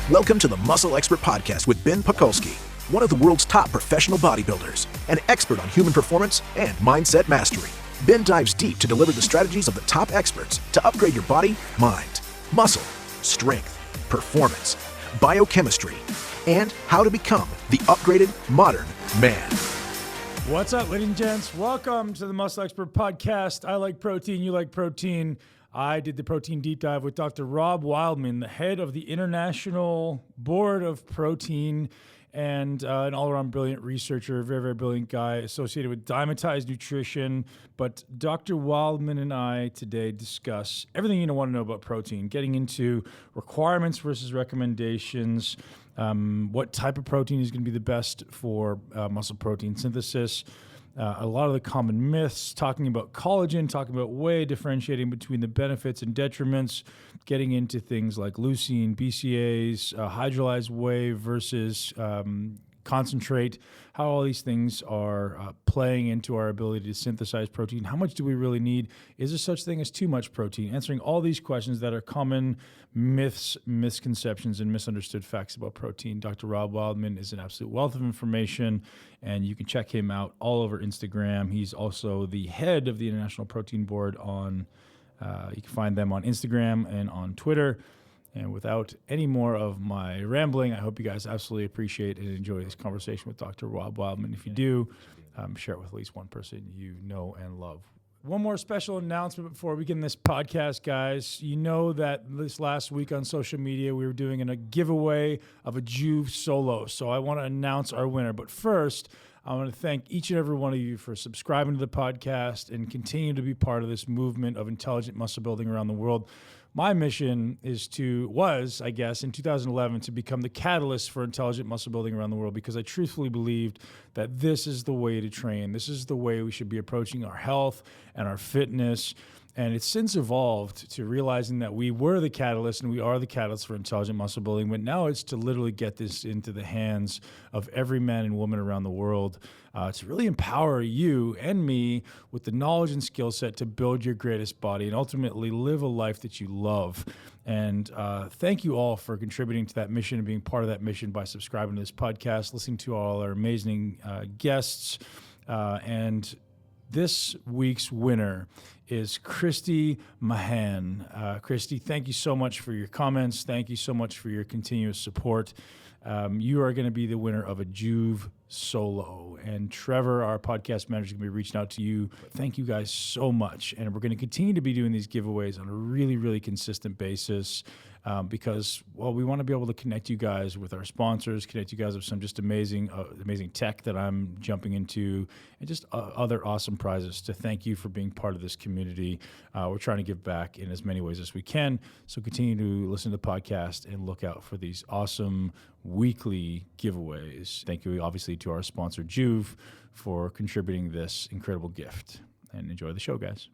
Welcome to the Muscle Expert Podcast with Ben Pakulski, one of the world's top professional bodybuilders, an expert on human performance and mindset mastery. Ben dives deep to deliver the strategies of the top experts to upgrade your body, mind, muscle, strength, performance, biochemistry, and how to become the upgraded modern man. What's up, ladies and gents? Welcome to the Muscle Expert Podcast. I like protein, you like protein. I did the protein deep dive with Dr. Rob Wildman, the head of the International Board of Protein and an all-around brilliant researcher, very, very brilliant guy associated with Dymatize Nutrition. But Dr. Wildman and I today discuss everything you want to know about protein, getting into requirements versus recommendations, what type of protein is going to be the best for muscle protein synthesis, a lot of the common myths, talking about collagen, talking about whey, differentiating between the benefits and detriments, getting into things like leucine, BCAAs, hydrolyzed whey versus concentrate, how all these things are playing into our ability to synthesize protein. How much do we really need? Is there such thing as too much protein? Answering all these questions that are common myths, misconceptions, and misunderstood facts about protein. Dr. Rob Wildman is an absolute wealth of information, and you can check him out all over Instagram. He's also the head of the International Protein Board on, you can find them on Instagram and on Twitter. And without any more of my rambling, I hope you guys absolutely appreciate and enjoy this conversation with Dr. Rob Wildman. If you do, share it with at least one person you know and love. One more special announcement before we begin this podcast, guys. You know that this last week on social media, we were doing a giveaway of a Juve Solo. So I want to announce our winner. But first, I want to thank each and every one of you for subscribing to the podcast and continue to be part of this movement of intelligent muscle building around the world. My mission was, I guess, in 2011 to become the catalyst for intelligent muscle building around the world, because I truthfully believed that this is the way to train. This is the way we should be approaching our health and our fitness. And it's since evolved to realizing that we were the catalyst and we are the catalyst for intelligent muscle building. But now it's to literally get this into the hands of every man and woman around the world to really empower you and me with the knowledge and skill set to build your greatest body and ultimately live a life that you love. And thank you all for contributing to that mission and being part of that mission by subscribing to this podcast, listening to all our amazing guests. And this week's winner is Christy Mahan. Christy, thank you so much for your comments. Thank you so much for your continuous support. You are going to be the winner of a Juve Solo. And Trevor, our podcast manager, is going to be reaching out to you. Thank you guys so much. And we're going to continue to be doing these giveaways on a really, really consistent basis because, well, we want to be able to connect you guys with our sponsors, connect you guys with some just amazing tech that I'm jumping into, and just other awesome prizes to thank you for being part of this community. We're trying to give back in as many ways as we can. So continue to listen to the podcast and look out for these awesome weekly giveaways. Thank you, obviously, to our sponsor, Juve, for contributing this incredible gift. And enjoy the show, guys.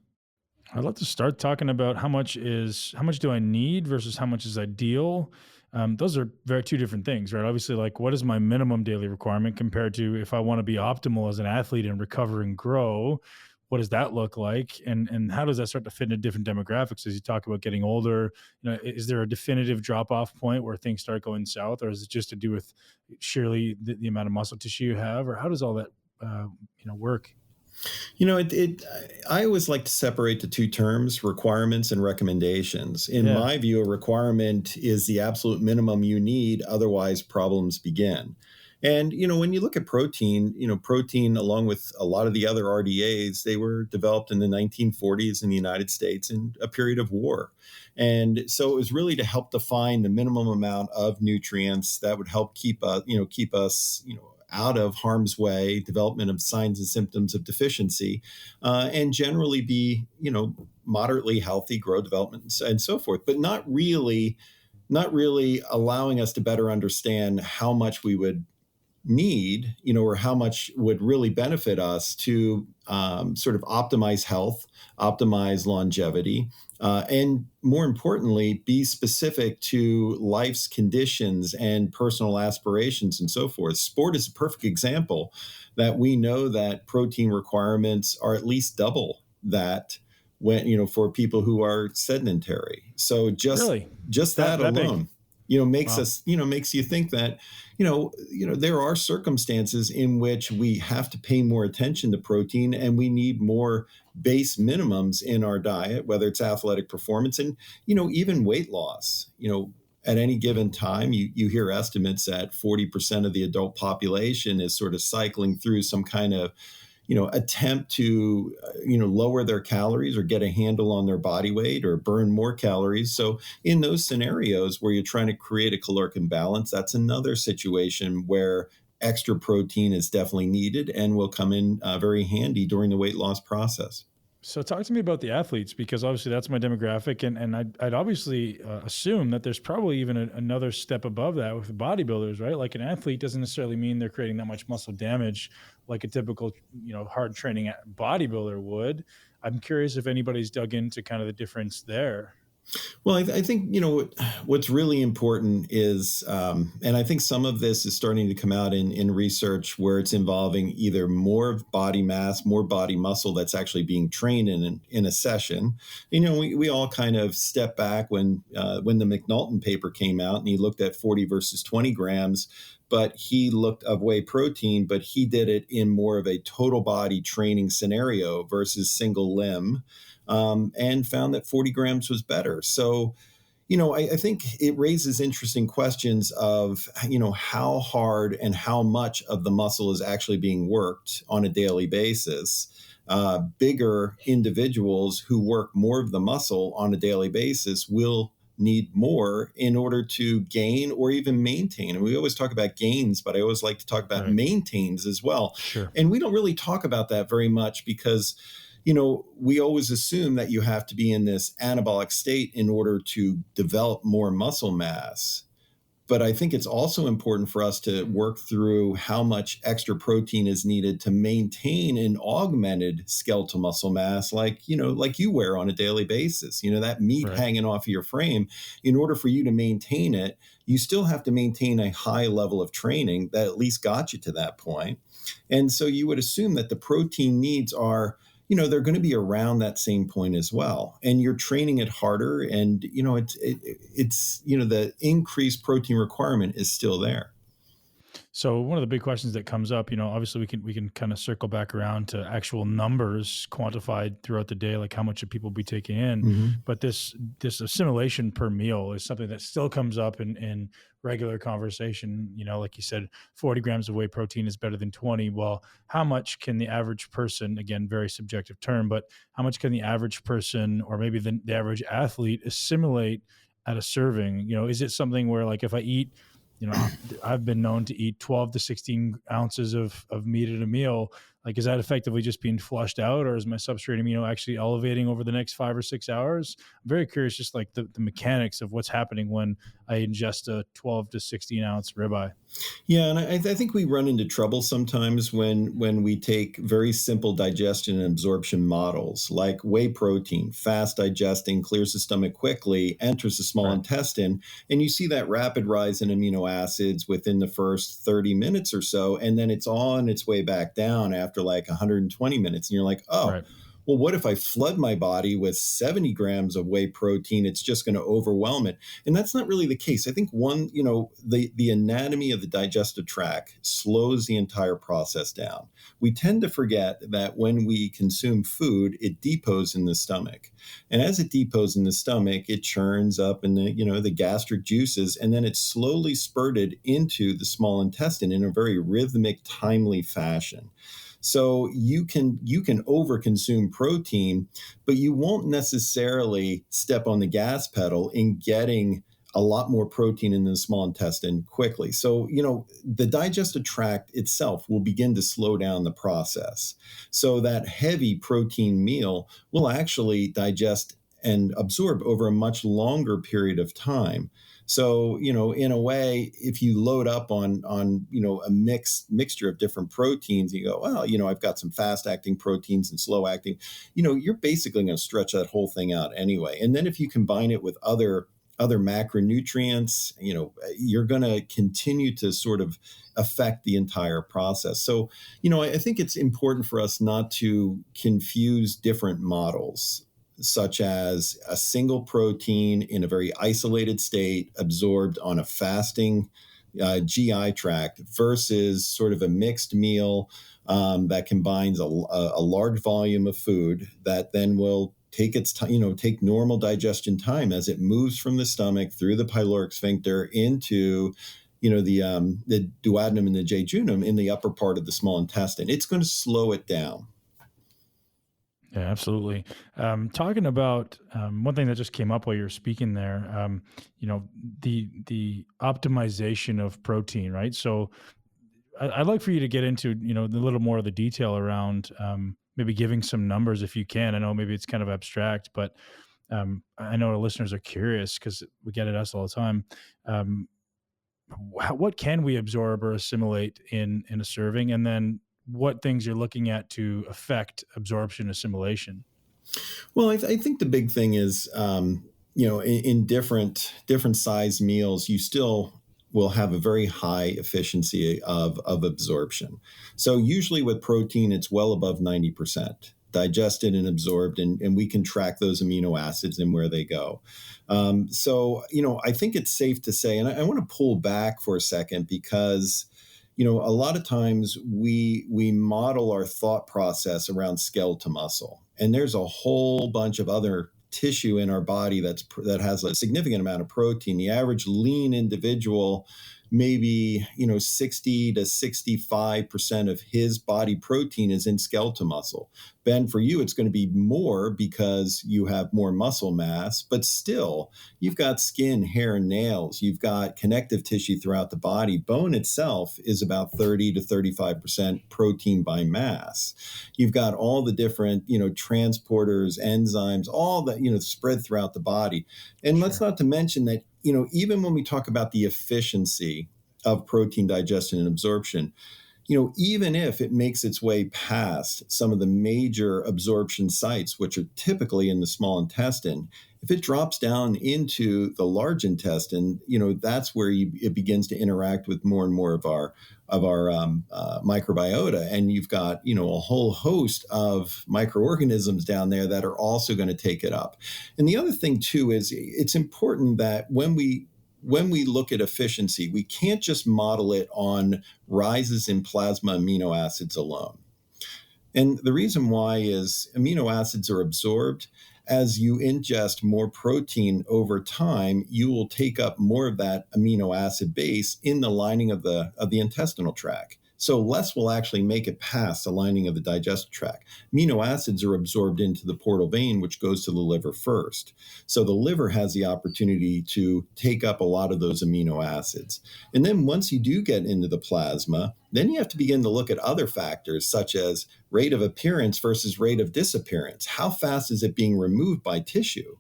I'd love to start talking about how much do I need versus how much is ideal. Those are two different things, right? Obviously, like, what is my minimum daily requirement compared to if I want to be optimal as an athlete and recover and grow? What does that look like? And how does that start to fit into different demographics as you talk about getting older? Is there a definitive drop-off point where things start going south, or is it just to do with surely the amount of muscle tissue you have, or how does all that work? I always like to separate the two terms, requirements and recommendations. In my view, a requirement is the absolute minimum you need, otherwise problems begin. And, when you look at protein, protein, along with a lot of the other RDAs, they were developed in the 1940s in the United States in a period of war. And so it was really to help define the minimum amount of nutrients that would help keep us out of harm's way, development of signs and symptoms of deficiency, and generally be, moderately healthy, grow, development, and so forth, but not really allowing us to better understand how much we would need, or how much would really benefit us to sort of optimize health, optimize longevity, and more importantly, be specific to life's conditions and personal aspirations and so forth. Sport is a perfect example that we know that protein requirements are at least double that when, for people who are sedentary. So just that alone. Makes Wow. us, makes you think that, there are circumstances in which we have to pay more attention to protein and we need more base minimums in our diet, whether it's athletic performance and, even weight loss. At any given time, you hear estimates that 40% of the adult population is sort of cycling through some kind of attempt to, lower their calories or get a handle on their body weight or burn more calories. So in those scenarios where you're trying to create a caloric imbalance, that's another situation where extra protein is definitely needed and will come in very handy during the weight loss process. So talk to me about the athletes, because obviously that's my demographic, and I'd obviously assume that there's probably even another step above that with the bodybuilders, right? Like, an athlete doesn't necessarily mean they're creating that much muscle damage like a typical, hard training bodybuilder would. I'm curious if anybody's dug into kind of the difference there. Well, I think, what's really important is, and I think some of this is starting to come out in research where it's involving either more of body mass, more body muscle that's actually being trained in a session. We all kind of step back when the McNulty paper came out and he looked at 40 versus 20 grams, but he looked of whey protein, but he did it in more of a total body training scenario versus single limb. And found that 40 grams was better. So, I think it raises interesting questions of, how hard and how much of the muscle is actually being worked on a daily basis. Bigger individuals who work more of the muscle on a daily basis will need more in order to gain or even maintain. And we always talk about gains, but I always like to talk about Right. maintains as well. Sure. And we don't really talk about that very much because we always assume that you have to be in this anabolic state in order to develop more muscle mass. But I think it's also important for us to work through how much extra protein is needed to maintain an augmented skeletal muscle mass, like you wear on a daily basis, that meat Right. hanging off of your frame. In order for you to maintain it, you still have to maintain a high level of training that at least got you to that point. And so you would assume that the protein needs are, they're going to be around that same point as well. And you're training it harder and, it's the increased protein requirement is still there. So one of the big questions that comes up, obviously we can kind of circle back around to actual numbers quantified throughout the day, like how much should people be taking in. Mm-hmm. But this assimilation per meal is something that still comes up in regular conversation. Like you said, 40 grams of whey protein is better than 20. Well, how much can the average person, again, very subjective term, but how much can the average person or maybe the average athlete assimilate at a serving? Is it something where, like, if I eat, I've been known to eat 12 to 16 ounces of meat at a meal. Like, is that effectively just being flushed out, or is my substrate amino actually elevating over the next 5 or 6 hours? I'm very curious, just like the mechanics of what's happening when I ingest a 12 to 16 ounce ribeye. Yeah, and I think we run into trouble sometimes when we take very simple digestion and absorption models like whey protein, fast digesting, clears the stomach quickly, enters the small Right. intestine, and you see that rapid rise in amino acids within the first 30 minutes or so, and then it's on its way back down after like 120 minutes, and you're like, oh. Right. Well, what if I flood my body with 70 grams of whey protein? It's just going to overwhelm it. And that's not really the case. I think the anatomy of the digestive tract slows the entire process down. We tend to forget that when we consume food, it depots in the stomach. And as it depots in the stomach, it churns up in the gastric juices, and then it's slowly spurted into the small intestine in a very rhythmic, timely fashion. So you can overconsume protein, but you won't necessarily step on the gas pedal in getting a lot more protein in the small intestine quickly. So, the digestive tract itself will begin to slow down the process. So that heavy protein meal will actually digest and absorb over a much longer period of time. So, in a way, if you load up on a mixture of different proteins, you go, well, I've got some fast acting proteins and slow acting, you're basically going to stretch that whole thing out anyway. And then if you combine it with other macronutrients, you're going to continue to sort of affect the entire process. So, I think it's important for us not to confuse different models. such as a single protein in a very isolated state absorbed on a fasting GI tract versus sort of a mixed meal that combines a large volume of food that then will take its time, take normal digestion time as it moves from the stomach through the pyloric sphincter into the duodenum and the jejunum in the upper part of the small intestine. It's going to slow it down. Yeah, absolutely. Talking about one thing that just came up while you were speaking there, the optimization of protein, right? So I'd like for you to get into, a little more of the detail around maybe giving some numbers if you can. I know maybe it's kind of abstract, but I know our listeners are curious because we get it asked all the time. What can we absorb or assimilate in a serving? And then what things you're looking at to affect absorption assimilation? Well, I think the big thing is, in different size meals, you still will have a very high efficiency of absorption. So usually with protein, it's well above 90% digested and absorbed, and we can track those amino acids and where they go. I think it's safe to say, and I want to pull back for a second because a lot of times we model our thought process around skeletal muscle, and there's a whole bunch of other tissue in our body that has a significant amount of protein. The average lean individual, maybe 60 to 65% of his body protein is in skeletal muscle. Ben, for you, it's going to be more because you have more muscle mass, but still, you've got skin, hair, nails. You've got connective tissue throughout the body. Bone itself is about 30 to 35% protein by mass. You've got all the different, transporters, enzymes, all that, spread throughout the body. And Let's not to mention that, even when we talk about the efficiency of protein digestion and absorption, even if it makes its way past some of the major absorption sites, which are typically in the small intestine, if it drops down into the large intestine, that's where it begins to interact with more and more of our microbiota. And you've got, a whole host of microorganisms down there that are also going to take it up. And the other thing too is it's important that when we look at efficiency, we can't just model it on rises in plasma amino acids alone. And the reason why is amino acids are absorbed. As you ingest more protein over time, you will take up more of that amino acid base in the lining of the intestinal tract. So less will actually make it past the lining of the digestive tract. Amino acids are absorbed into the portal vein, which goes to the liver first. So the liver has the opportunity to take up a lot of those amino acids. And then once you do get into the plasma, then you have to begin to look at other factors such as rate of appearance versus rate of disappearance. How fast is it being removed by tissue?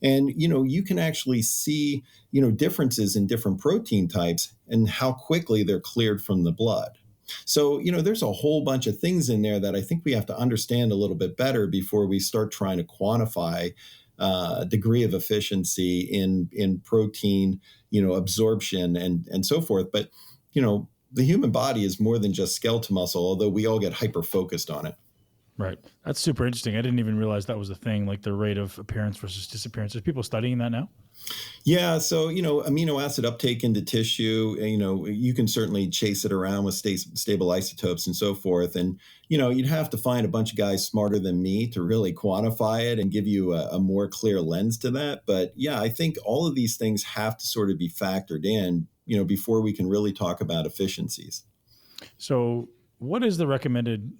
And, you can actually see, differences in different protein types and how quickly they're cleared from the blood. So, there's a whole bunch of things in there that I think we have to understand a little bit better before we start trying to quantify degree of efficiency in protein, absorption and so forth. But, the human body is more than just skeletal muscle, although we all get hyper-focused on it. Right. That's super interesting. I didn't even realize that was a thing, like the rate of appearance versus disappearance. Is people studying that now? Yeah. So, amino acid uptake into tissue, you can certainly chase it around with stable isotopes and so forth. And, you'd have to find a bunch of guys smarter than me to really quantify it and give you a more clear lens to that. But yeah, I think all of these things have to sort of be factored in, before we can really talk about efficiencies. So what is the recommended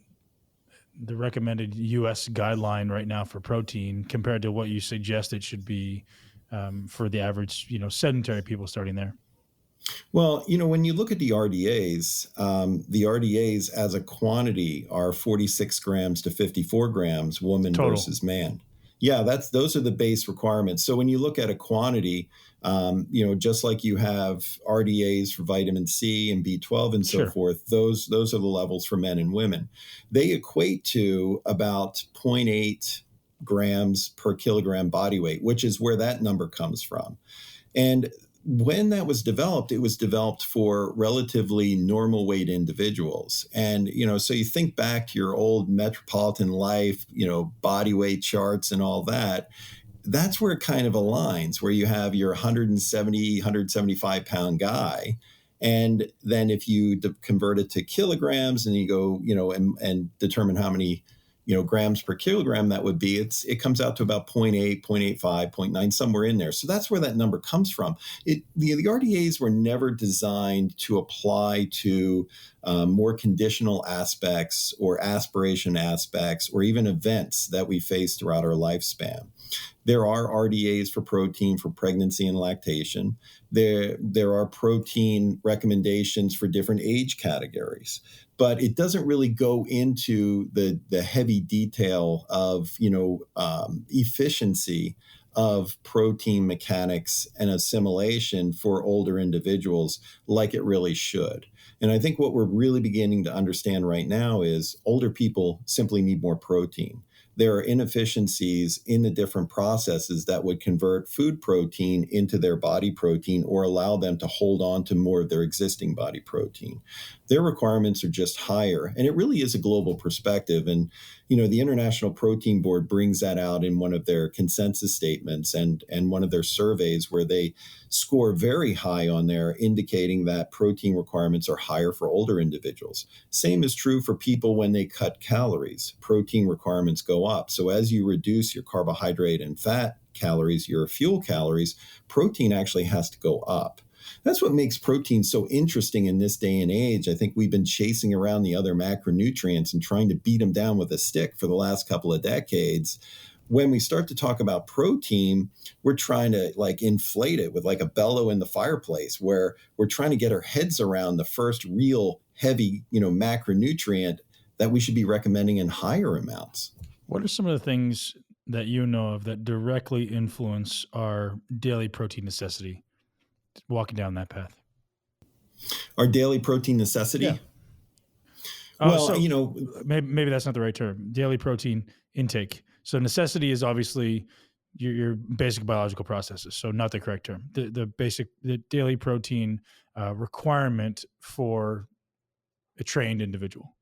U.S. guideline right now for protein compared to what you suggest it should be for the average, sedentary people starting there? Well, when you look at the RDAs as a quantity are 46 grams to 54 grams, woman Total. Versus man. Yeah, those are the base requirements. So when you look at a quantity, just like you have RDAs for vitamin C and B12 and so forth, those are the levels for men and women. They equate to about 0.8 grams per kilogram body weight, which is where that number comes from. And when that was developed, it was developed for relatively normal weight individuals. And, so you think back to your old metropolitan life, body weight charts and all that. That's where it kind of aligns, where you have your 170, 175 pound guy. And then if you convert it to kilograms and you go, and determine how many, grams per kilogram that would be, it comes out to about 0.8, 0.85, 0.9, somewhere in there. So that's where that number comes from. The RDAs were never designed to apply to more conditional aspects or aspiration aspects or even events that we face throughout our lifespan. There are RDAs for protein for pregnancy and lactation. There are protein recommendations for different age categories, but it doesn't really go into the heavy detail of efficiency of protein mechanics and assimilation for older individuals like it really should. And I think what we're really beginning to understand right now is older people simply need more protein. There are inefficiencies in the different processes that would convert food protein into their body protein or allow them to hold on to more of their existing body protein. Their requirements are just higher. And it really is a global perspective. And, the International Protein Board brings that out in one of their consensus statements and one of their surveys where they score very high on there, indicating that protein requirements are higher for older individuals. Same is true for people when they cut calories. Protein requirements go up. So as you reduce your carbohydrate and fat calories, your fuel calories, protein actually has to go up. That's what makes protein so interesting in this day and age. I think we've been chasing around the other macronutrients and trying to beat them down with a stick for the last couple of decades. When we start to talk about protein, we're trying to inflate it with a bellow in the fireplace, where we're trying to get our heads around the first real heavy, macronutrient that we should be recommending in higher amounts. What are some of the things that you know of that directly influence our daily protein necessity? Walking down that path. Our daily protein necessity? Yeah. Maybe that's not the right term. Daily protein intake. So necessity is obviously your basic biological processes. So not the correct term. The daily protein requirement for a trained individual.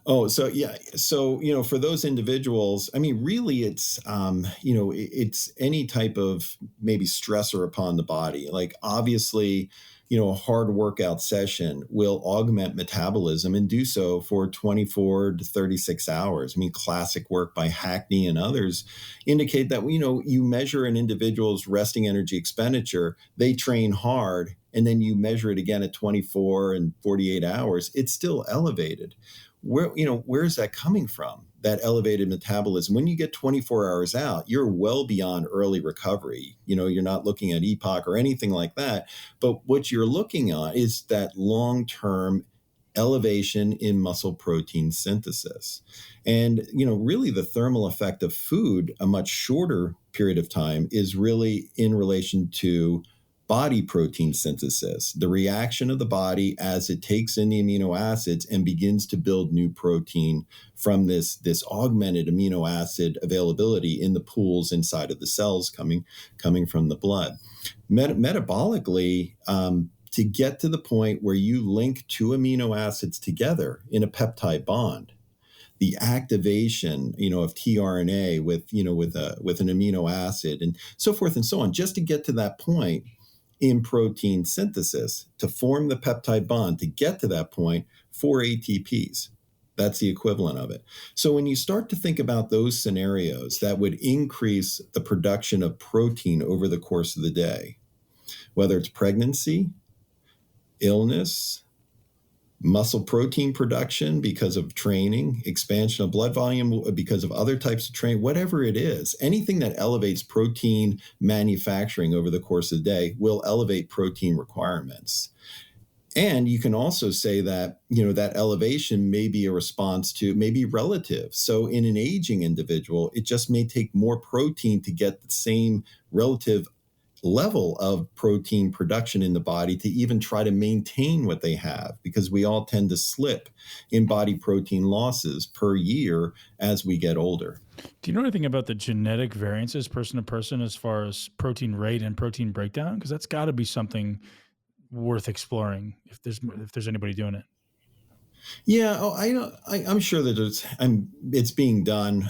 Oh, so yeah. So, for those individuals, really it's, it's any type of maybe stressor upon the body. Obviously, a hard workout session will augment metabolism and do so for 24 to 36 hours. Classic work by Hackney and others indicate that, you measure an individual's resting energy expenditure, they train hard, and then you measure it again at 24 and 48 hours, it's still elevated. Where is that coming from? That elevated metabolism. When you get 24 hours out, you're well beyond early recovery. You're not looking at EPOC or anything like that. But what you're looking at is that long-term elevation in muscle protein synthesis. And, really the thermal effect of food, a much shorter period of time, is really in relation to body protein synthesis, the reaction of the body as it takes in the amino acids and begins to build new protein from this augmented amino acid availability in the pools inside of the cells coming from the blood. Metabolically, to get to the point where you link two amino acids together in a peptide bond, the activation, of tRNA with an amino acid and so forth and so on, just to get to that point in protein synthesis, to form the peptide bond, to get to that point, 4 ATPs. That's the equivalent of it. So when you start to think about those scenarios that would increase the production of protein over the course of the day, whether it's pregnancy, illness, muscle protein production because of training, expansion of blood volume because of other types of training, whatever it is, anything that elevates protein manufacturing over the course of the day will elevate protein requirements. And you can also say that, that elevation may be a response to, maybe relative. So in an aging individual, it just may take more protein to get the same relative level of protein production in the body to even try to maintain what they have, because we all tend to slip in body protein losses per year as we get older. Do you know anything about the genetic variances person to person as far as protein rate and protein breakdown? Because that's got to be something worth exploring if there's anybody doing it. Yeah, I know. I'm sure that it's being done.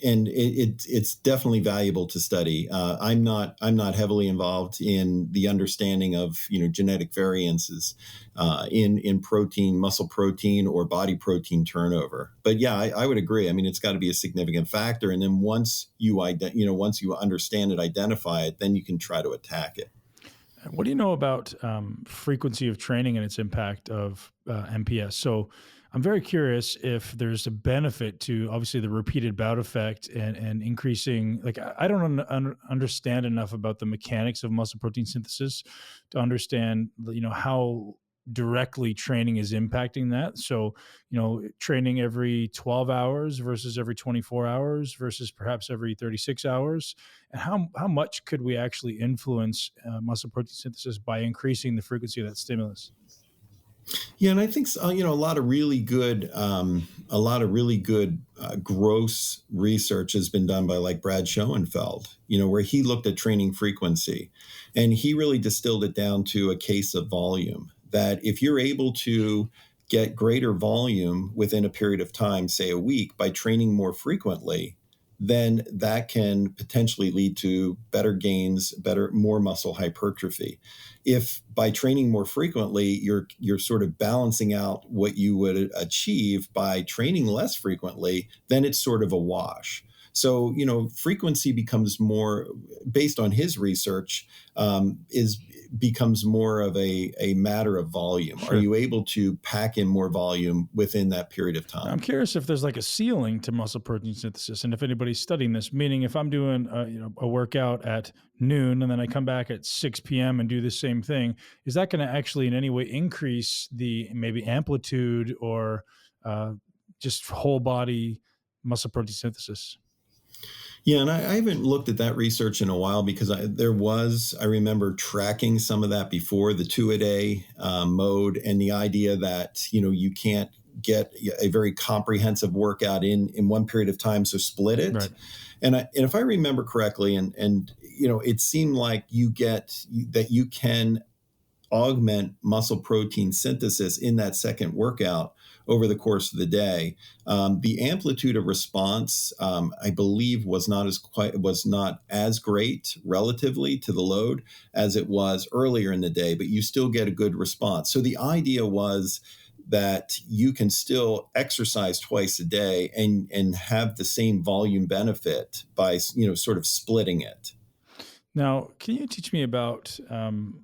And it's definitely valuable to study. I'm not heavily involved in the understanding of genetic variances in protein, muscle protein, or body protein turnover. But yeah, I would agree. I mean, it's got to be a significant factor. And then once you understand it, identify it, then you can try to attack it. What do you know about frequency of training and its impact of MPS? So I'm very curious if there's a benefit to obviously the repeated bout effect and increasing. Like I don't understand enough about the mechanics of muscle protein synthesis to understand how directly training is impacting that. So training every 12 hours versus every 24 hours versus perhaps every 36 hours, and how much could we actually influence muscle protein synthesis by increasing the frequency of that stimulus? Yeah, and I think a lot of really good, gross research has been done by like Brad Schoenfeld. Where he looked at training frequency, and he really distilled it down to a case of volume. That if you're able to get greater volume within a period of time, say a week, by training more frequently, then that can potentially lead to better gains, more muscle hypertrophy. If by training more frequently, you're sort of balancing out what you would achieve by training less frequently, then it's sort of a wash. So, frequency becomes more, based on his research, becomes more of a matter of volume. Sure. Are you able to pack in more volume within that period of time? I'm curious if there's like a ceiling to muscle protein synthesis, and if anybody's studying this. Meaning, if I'm doing a workout at noon and then I come back at 6 p.m. and do the same thing, is that going to actually in any way increase the maybe amplitude or just whole body muscle protein synthesis? Yeah, and I haven't looked at that research in a while because I remember tracking some of that before, the 2-a-day mode, and the idea that, you can't get a very comprehensive workout in one period of time, so split it. Right. And if I remember correctly, and it seemed like you can augment muscle protein synthesis in that second workout over the course of the day. The amplitude of response, I believe, was not as great relatively to the load as it was earlier in the day, but you still get a good response. So the idea was that you can still exercise twice a day and have the same volume benefit by sort of splitting it. Now, can you teach me about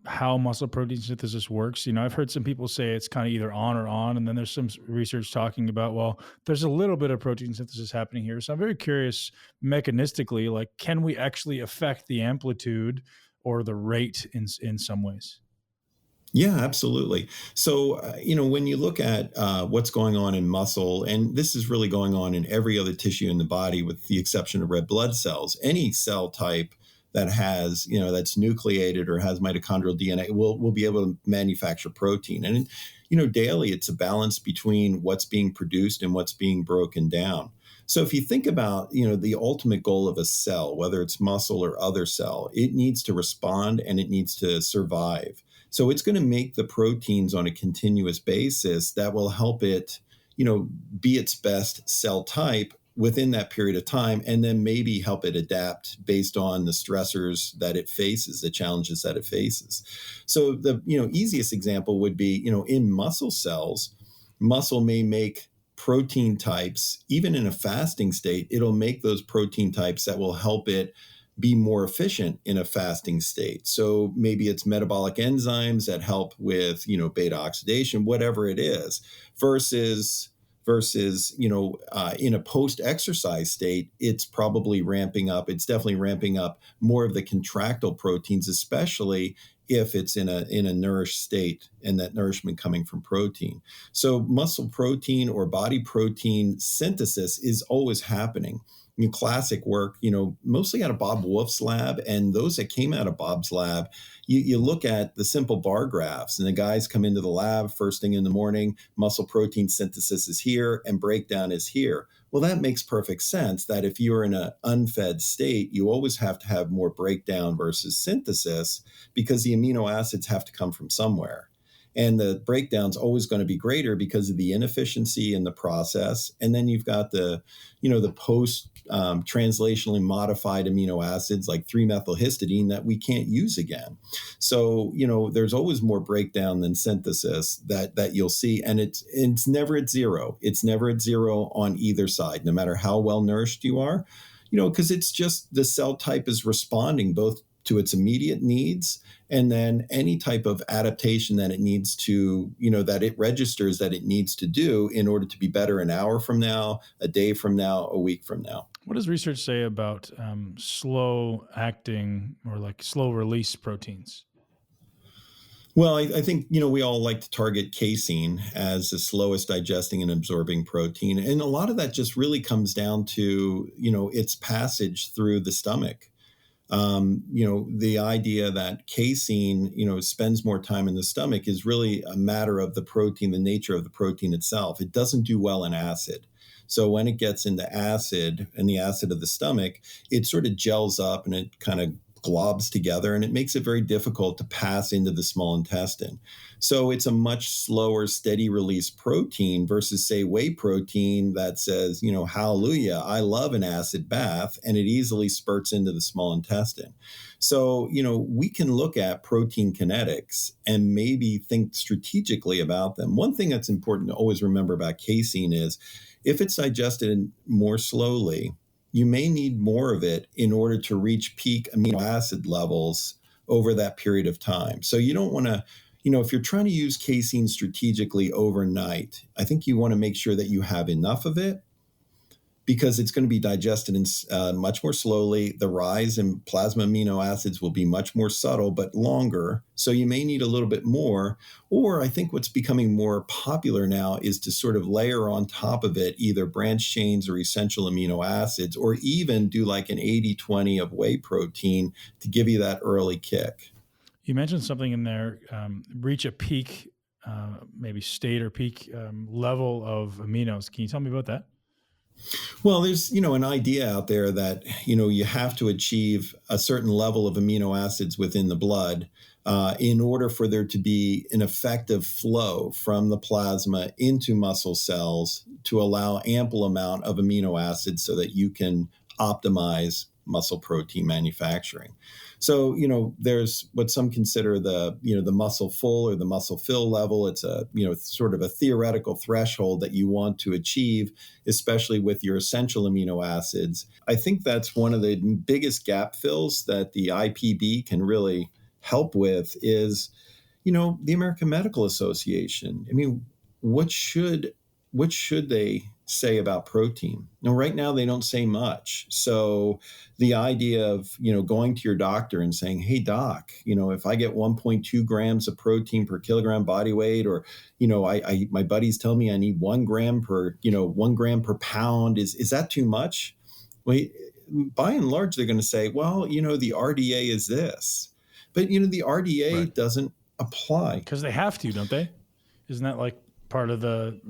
how muscle protein synthesis works? I've heard some people say it's kind of either on or on, and then there's some research talking about, well, there's a little bit of protein synthesis happening here. So I'm very curious mechanistically, like, can we actually affect the amplitude or the rate in some ways? Yeah, absolutely. So, when you look at what's going on in muscle, and this is really going on in every other tissue in the body, with the exception of red blood cells, any cell type that has, that's nucleated or has mitochondrial DNA will be able to manufacture protein. And, daily it's a balance between what's being produced and what's being broken down. So if you think about, the ultimate goal of a cell, whether it's muscle or other cell, it needs to respond and it needs to survive. So it's going to make the proteins on a continuous basis that will help it, be its best cell type within that period of time, and then maybe help it adapt based on the stressors that it faces, the challenges that it faces. So the easiest example would be, in muscle cells, muscle may make protein types, even in a fasting state, it'll make those protein types that will help it be more efficient in a fasting state. So maybe it's metabolic enzymes that help with, beta oxidation, whatever it is, versus in a post-exercise state, it's probably ramping up. It's definitely ramping up more of the contractile proteins, especially if it's in a nourished state and that nourishment coming from protein. So muscle protein or body protein synthesis is always happening. Classic work, mostly out of Bob Wolf's lab, and those that came out of Bob's lab, you look at the simple bar graphs, and the guys come into the lab first thing in the morning, muscle protein synthesis is here and breakdown is here. Well, that makes perfect sense that if you're in an unfed state, you always have to have more breakdown versus synthesis because the amino acids have to come from somewhere. And the breakdown's always going to be greater because of the inefficiency in the process. And then you've got the post translationally modified amino acids like 3-methylhistidine that we can't use again. So, there's always more breakdown than synthesis that you'll see. And it's never at zero. It's never at zero on either side, no matter how well nourished you are, because it's just the cell type is responding both to its immediate needs and then any type of adaptation that it needs to, that it registers that it needs to do in order to be better an hour from now, a day from now, a week from now. What does research say about slow acting or like slow release proteins? Well, I think, we all like to target casein as the slowest digesting and absorbing protein. And a lot of that just really comes down to, its passage through the stomach. The idea that casein, spends more time in the stomach is really a matter of the protein, the nature of the protein itself. It doesn't do well in acid. So when it gets into acid and the acid of the stomach, it sort of gels up and it kind of globs together, and it makes it very difficult to pass into the small intestine. So it's a much slower, steady release protein versus, say, whey protein that says, hallelujah, I love an acid bath, and it easily spurts into the small intestine. So, we can look at protein kinetics and maybe think strategically about them. One thing that's important to always remember about casein is if it's digested more slowly, you may need more of it in order to reach peak amino acid levels over that period of time. So you don't want to, if you're trying to use casein strategically overnight, I think you want to make sure that you have enough of it because it's going to be digested much more slowly. The rise in plasma amino acids will be much more subtle, but longer. So you may need a little bit more. Or I think what's becoming more popular now is to sort of layer on top of it either branch chains or essential amino acids, or even do like an 80-20 of whey protein to give you that early kick. You mentioned something in there, reach a peak, maybe state or peak level of aminos. Can you tell me about that? Well, there's, an idea out there that, you have to achieve a certain level of amino acids within the blood in order for there to be an effective flow from the plasma into muscle cells to allow ample amount of amino acids so that you can optimize muscle protein manufacturing. So, there's what some consider the muscle full or the muscle fill level. It's a, sort of a theoretical threshold that you want to achieve, especially with your essential amino acids. I think that's one of the biggest gap fills that the IPB can really help with is, the American Medical Association. I mean, what should they say about protein? Now, right now, they don't say much. So the idea of, going to your doctor and saying, hey, doc, if I get 1.2 grams of protein per kilogram body weight, or, my buddies tell me I need 1 gram per pound, is that too much? Well, by and large, they're going to say, well, the RDA is this. But, the RDA Right. doesn't apply. Because they have to, don't they? Isn't that like part of the,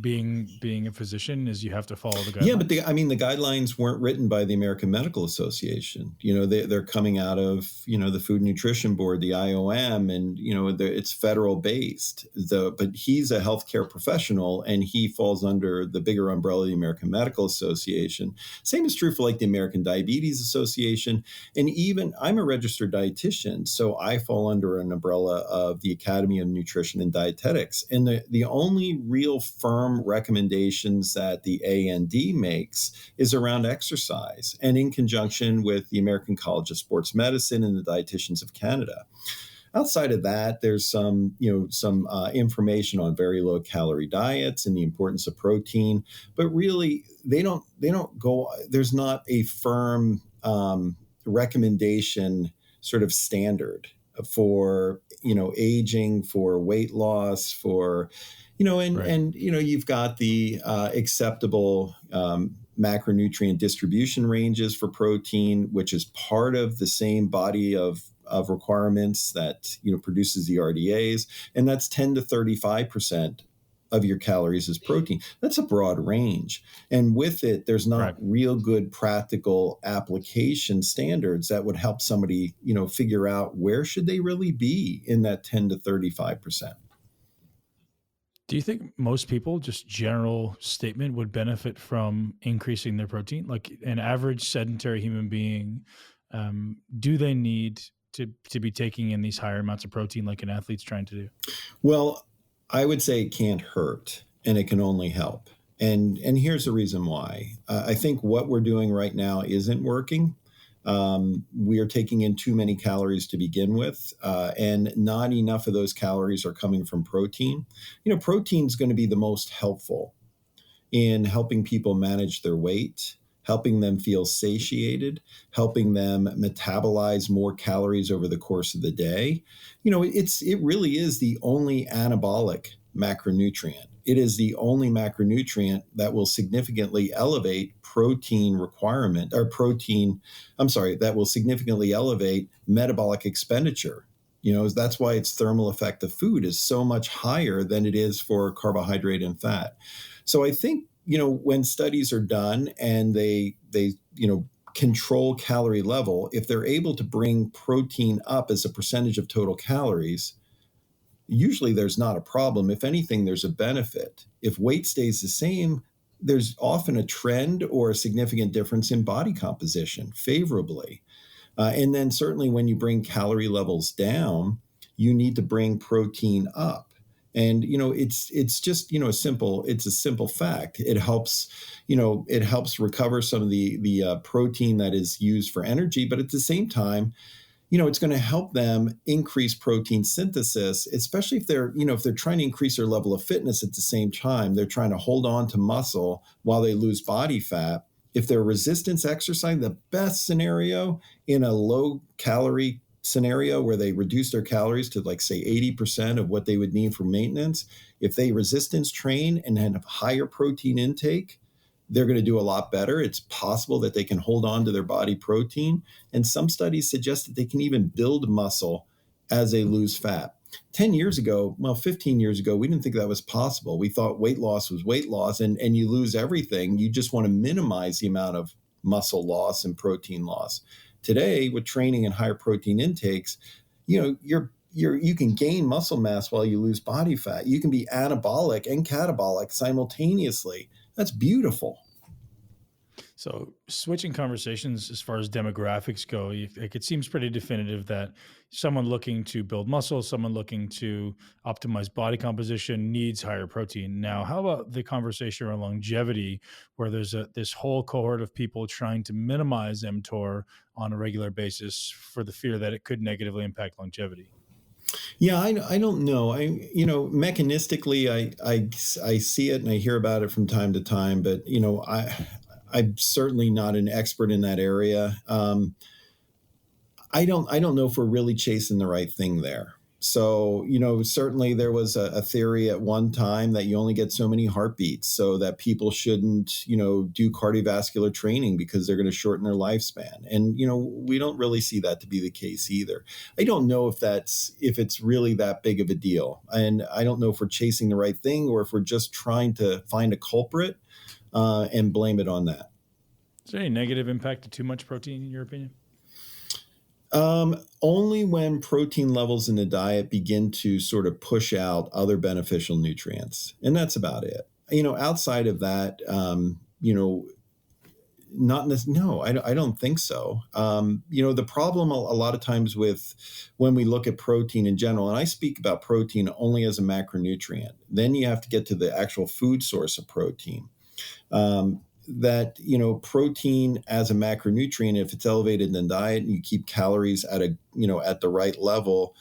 being a physician is you have to follow the guidelines? Yeah, but the guidelines weren't written by the American Medical Association. They're coming out of, the Food and Nutrition Board, the IOM, and, it's federal based. But he's a healthcare professional and he falls under the bigger umbrella of the American Medical Association. Same is true for like the American Diabetes Association. And even I'm a registered dietitian, so I fall under an umbrella of the Academy of Nutrition and Dietetics. And the only real firm recommendations that the AND makes is around exercise and in conjunction with the American College of Sports Medicine and the Dietitians of Canada. Outside of that, there's some information on very low calorie diets and the importance of protein, but really they don't go, there's not a firm recommendation sort of standard for, aging, for weight loss, for, Right. and you've got the acceptable macronutrient distribution ranges for protein, which is part of the same body of requirements that produces the RDAs, and that's 10 to 35% of your calories is protein. That's a broad range. And with it, there's not real good practical application standards that would help somebody, figure out where should they really be in that 10 to 35%. Do you think most people, just general statement, would benefit from increasing their protein? Like an average sedentary human being, do they need to be taking in these higher amounts of protein like an athlete's trying to do? Well, I would say it can't hurt and it can only help. And here's the reason why. I think what we're doing right now isn't working. We are taking in too many calories to begin with, and not enough of those calories are coming from protein. Protein is going to be the most helpful in helping people manage their weight, helping them feel satiated, helping them metabolize more calories over the course of the day. It really is the only anabolic macronutrient. It is the only macronutrient that will significantly elevate protein requirement that will significantly elevate metabolic expenditure. That's why its thermal effect of food is so much higher than it is for carbohydrate and fat. So I think, when studies are done and they control calorie level, if they're able to bring protein up as a percentage of total calories, usually there's not a problem. If anything, there's a benefit. If weight stays the same, there's often a trend or a significant difference in body composition favorably. And then certainly when you bring calorie levels down, you need to bring protein up. And, it's just, it's a simple fact. It helps recover some of the protein that is used for energy, but at the same time, it's going to help them increase protein synthesis, especially if they're trying to increase their level of fitness at the same time. They're trying to hold on to muscle while they lose body fat. If they're resistance exercise, the best scenario in a low calorie scenario where they reduce their calories to say 80% of what they would need for maintenance, if they resistance train and have higher protein intake, they're going to do a lot better. It's possible that they can hold on to their body protein. And some studies suggest that they can even build muscle as they lose fat. 15 years ago, we didn't think that was possible. We thought weight loss was weight loss and you lose everything. You just want to minimize the amount of muscle loss and protein loss. Today, with training and higher protein intakes, you can gain muscle mass while you lose body fat. You can be anabolic and catabolic simultaneously. That's beautiful. So switching conversations as far as demographics go, it seems pretty definitive that someone looking to build muscle, someone looking to optimize body composition needs higher protein. Now, how about the conversation around longevity, where there's this whole cohort of people trying to minimize mTOR on a regular basis for the fear that it could negatively impact longevity? Yeah, I don't know. Mechanistically, I see it and I hear about it from time to time, but I'm certainly not an expert in that area. I don't know if we're really chasing the right thing there. So, certainly there was a theory at one time that you only get so many heartbeats, so that people shouldn't, do cardiovascular training because they're going to shorten their lifespan. And, we don't really see that to be the case either. I don't know if it's really that big of a deal. And I don't know if we're chasing the right thing or if we're just trying to find a culprit and blame it on that. Is there any negative impact to too much protein in your opinion? Only when protein levels in the diet begin to sort of push out other beneficial nutrients. And that's about it. Outside of that, I don't think so. The problem a lot of times with when we look at protein in general, and I speak about protein only as a macronutrient, then you have to get to the actual food source of protein. That protein as a macronutrient, if it's elevated in the diet and you keep calories at the right level,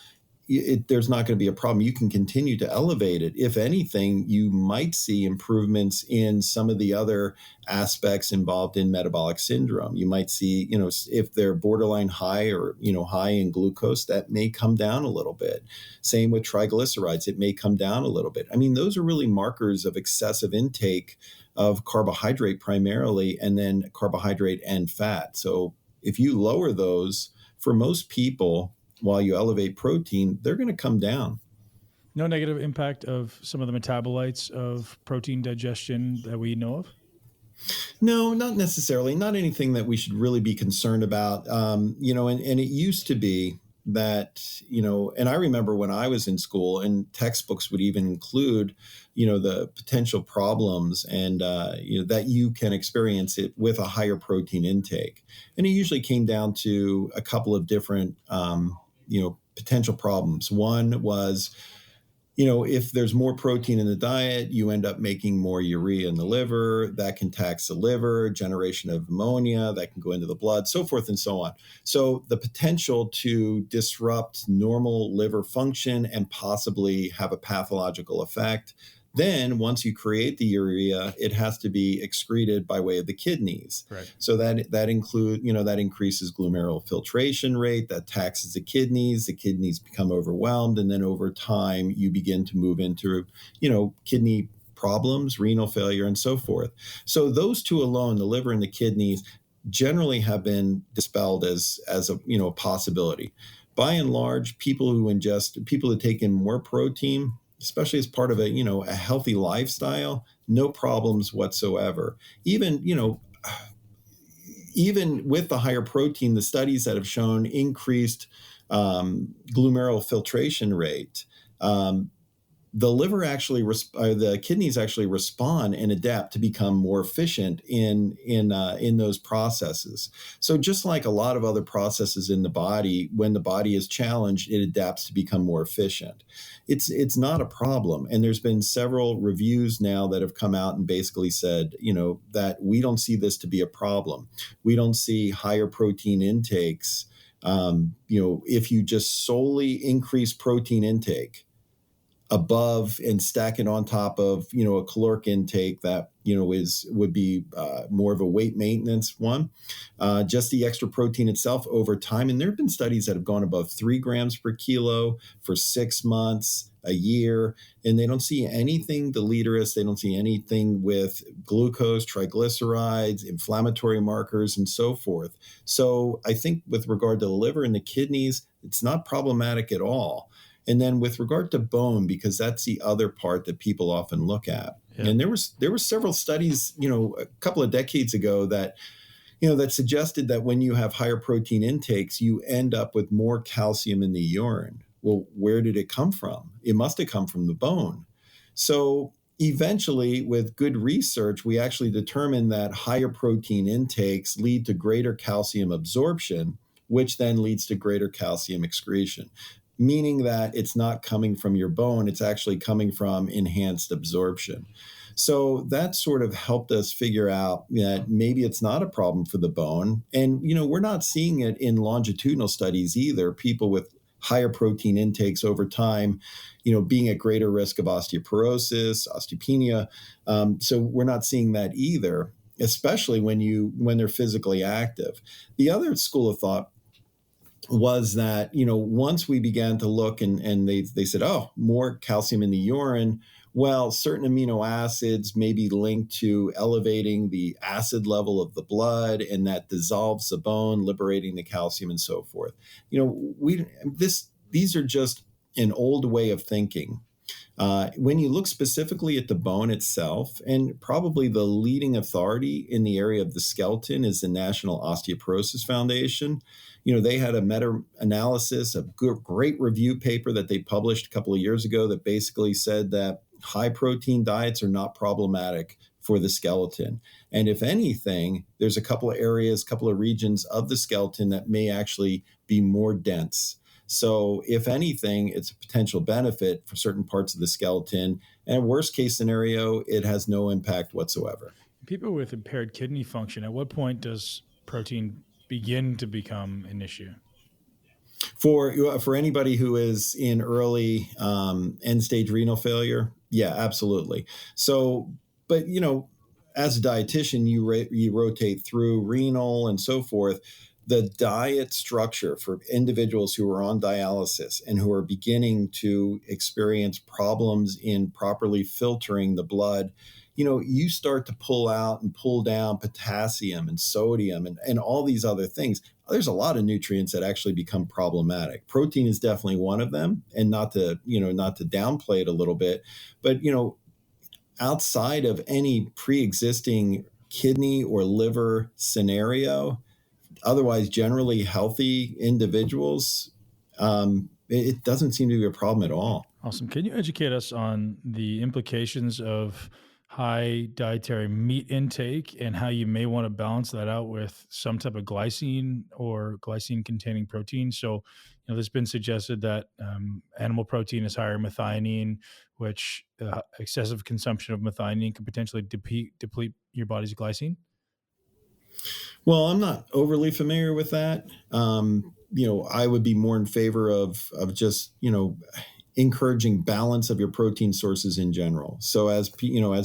there's not going to be a problem. You can continue to elevate it. If anything, you might see improvements in some of the other aspects involved in metabolic syndrome. You might see, if they're borderline high or, high in glucose, that may come down a little bit. Same with triglycerides, it may come down a little bit. I mean, those are really markers of excessive intake of carbohydrate primarily, and then carbohydrate and fat. So if you lower those, for most people, while you elevate protein, they're going to come down. No negative impact of some of the metabolites of protein digestion that we know of? No, not necessarily. Not anything that we should really be concerned about. And it used to be that, and I remember when I was in school and textbooks would even include, the potential problems and, that you can experience it with a higher protein intake. And it usually came down to a couple of different, potential problems. One was, if there's more protein in the diet, you end up making more urea in the liver. That can tax the liver, generation of ammonia that can go into the blood, so forth and so on. So the potential to disrupt normal liver function and possibly have a pathological effect. Then once you create the urea, it has to be excreted by way of the kidneys. Right. So that increases glomerular filtration rate, that taxes the kidneys become overwhelmed, and then over time you begin to move into, kidney problems, renal failure, and so forth. So those two alone, the liver and the kidneys, generally have been dispelled as a possibility. By and large, people who take in more protein, especially as part of a healthy lifestyle, no problems whatsoever. Even with the higher protein, the studies that have shown increased glomerular filtration rate, the liver the kidneys actually respond and adapt to become more efficient in those processes. So just like a lot of other processes in the body, when the body is challenged, it adapts to become more efficient. It's not a problem. And there's been several reviews now that have come out and basically said, that we don't see this to be a problem. We don't see higher protein intakes. If you just solely increase protein intake above and stack it on top of, a caloric intake that, would be more of a weight maintenance one, just the extra protein itself over time. And there have been studies that have gone above 3 grams per kilo for 6 months, a year, and they don't see anything deleterious. They don't see anything with glucose, triglycerides, inflammatory markers, and so forth. So I think with regard to the liver and the kidneys, it's not problematic at all. And then with regard to bone, because that's the other part that people often look at. Yeah. And there were several studies, a couple of decades ago that suggested that when you have higher protein intakes, you end up with more calcium in the urine. Well, where did it come from? It must have come from the bone. So eventually, with good research, we actually determined that higher protein intakes lead to greater calcium absorption, which then leads to greater calcium excretion, meaning that it's not coming from your bone, it's actually coming from enhanced absorption. So that sort of helped us figure out that maybe it's not a problem for the bone. And, we're not seeing it in longitudinal studies either. People with higher protein intakes over time, being at greater risk of osteoporosis, osteopenia. So we're not seeing that either, especially when they're physically active. The other school of thought was that, once we began to look and they said, oh, more calcium in the urine, well, certain amino acids may be linked to elevating the acid level of the blood, and that dissolves the bone, liberating the calcium and so forth. These are just an old way of thinking. When you look specifically at the bone itself, and probably the leading authority in the area of the skeleton is the National Osteoporosis Foundation. They had a meta-analysis, a great review paper that they published a couple of years ago that basically said that high protein diets are not problematic for the skeleton. And if anything, there's a couple of regions of the skeleton that may actually be more dense. So if anything, it's a potential benefit for certain parts of the skeleton. And worst case scenario, it has no impact whatsoever. People with impaired kidney function, at what point does protein begin to become an issue? For anybody who is in early end-stage renal failure, yeah, absolutely. So, but, as a dietitian, you rotate through renal and so forth. The diet structure for individuals who are on dialysis and who are beginning to experience problems in properly filtering the blood, you start to pull out and pull down potassium and sodium and all these other things. there's a lot of nutrients that actually become problematic. Protein is definitely one of them, and not to downplay it a little bit, but outside of any pre-existing kidney or liver scenario, otherwise generally healthy individuals, it doesn't seem to be a problem at all. Awesome. Can you educate us on the implications of high dietary meat intake and how you may want to balance that out with some type of glycine or glycine containing protein? So, there's been suggested that animal protein is higher in methionine, which excessive consumption of methionine could potentially deplete your body's glycine. Well, I'm not overly familiar with that. I would be more in favor of just, encouraging balance of your protein sources in general. So as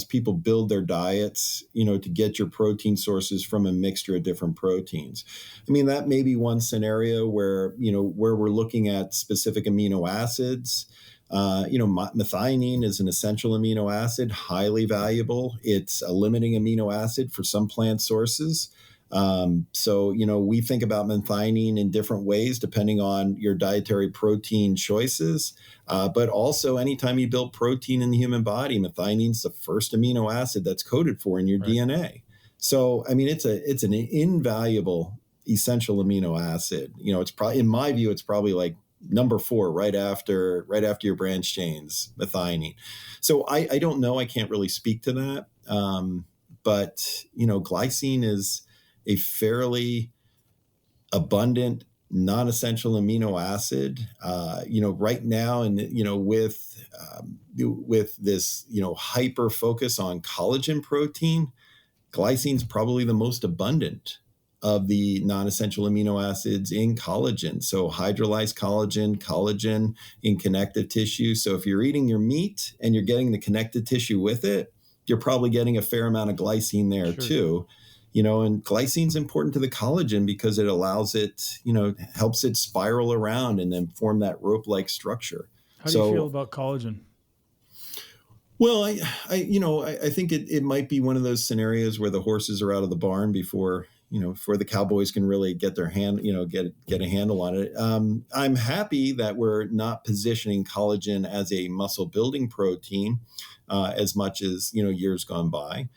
people build their diets, to get your protein sources from a mixture of different proteins. I mean, that may be one scenario where we're looking at specific amino acids. Methionine is an essential amino acid, highly valuable. It's a limiting amino acid for some plant sources. So we think about methionine in different ways depending on your dietary protein choices. But also anytime you build protein in the human body, methionine is the first amino acid that's coded for in your DNA. So, I mean, it's an invaluable essential amino acid. It's probably, in my view, it's probably like number 4 right after your branch chains, methionine. So I don't know. I can't really speak to that. But glycine is a fairly abundant non-essential amino acid. Right now, and with this hyper focus on collagen protein, glycine is probably the most abundant of the non-essential amino acids in collagen. So hydrolyzed collagen in connective tissue. So if you're eating your meat and you're getting the connective tissue with it, you're probably getting a fair amount of glycine there too. And glycine is important to the collagen because it allows it, helps it spiral around and then form that rope-like structure. How do you feel about collagen? Well, I think it might be one of those scenarios where the horses are out of the barn before the cowboys can really get their get a handle on it. I'm happy that we're not positioning collagen as a muscle building protein as much as, years gone by.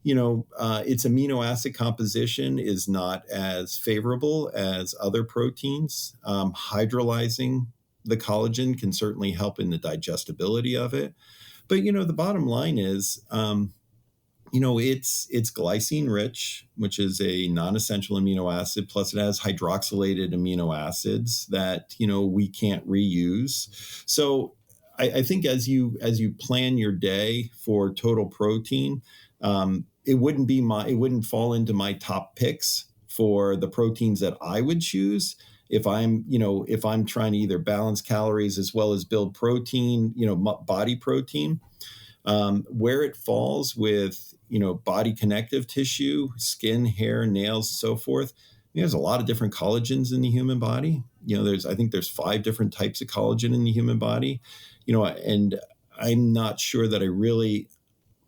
Its amino acid composition is not as favorable as other proteins. Hydrolyzing the collagen can certainly help in the digestibility of it. But, the bottom line is, it's glycine rich, which is a non-essential amino acid, plus it has hydroxylated amino acids that, we can't reuse. So I think as you plan your day for total protein, it wouldn't fall into my top picks for the proteins that I would choose if I'm trying to either balance calories as well as build protein, body protein. Where it falls with, body connective tissue, skin, hair, nails, so forth. There's a lot of different collagens in the human body. I think there's 5 different types of collagen in the human body, and I'm not sure that I really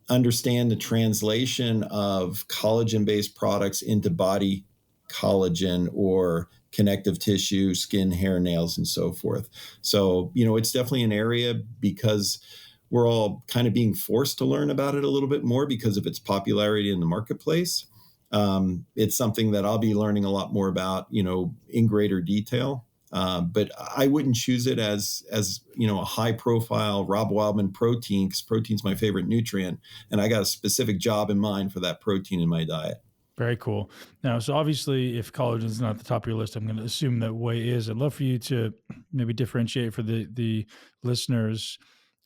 understand the translation of collagen-based products into body collagen or connective tissue, skin, hair, nails, and so forth. So, it's definitely an area because we're all kind of being forced to learn about it a little bit more because of its popularity in the marketplace. It's something that I'll be learning a lot more about, in greater detail. But I wouldn't choose it as a high profile Rob Wildman protein, because protein's my favorite nutrient. And I got a specific job in mind for that protein in my diet. Very cool. Now, so obviously if collagen is not at the top of your list, I'm going to assume that whey is. I'd love for you to maybe differentiate for the listeners,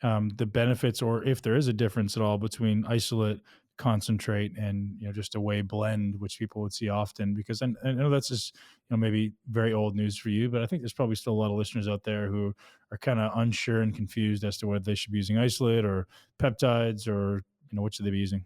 the benefits, or if there is a difference at all between isolate, concentrate, and just a whey blend, which people would see often. Because I know that's just maybe very old news for you, but I think there's probably still a lot of listeners out there who are kind of unsure and confused as to whether they should be using isolate or peptides, or what should they be using.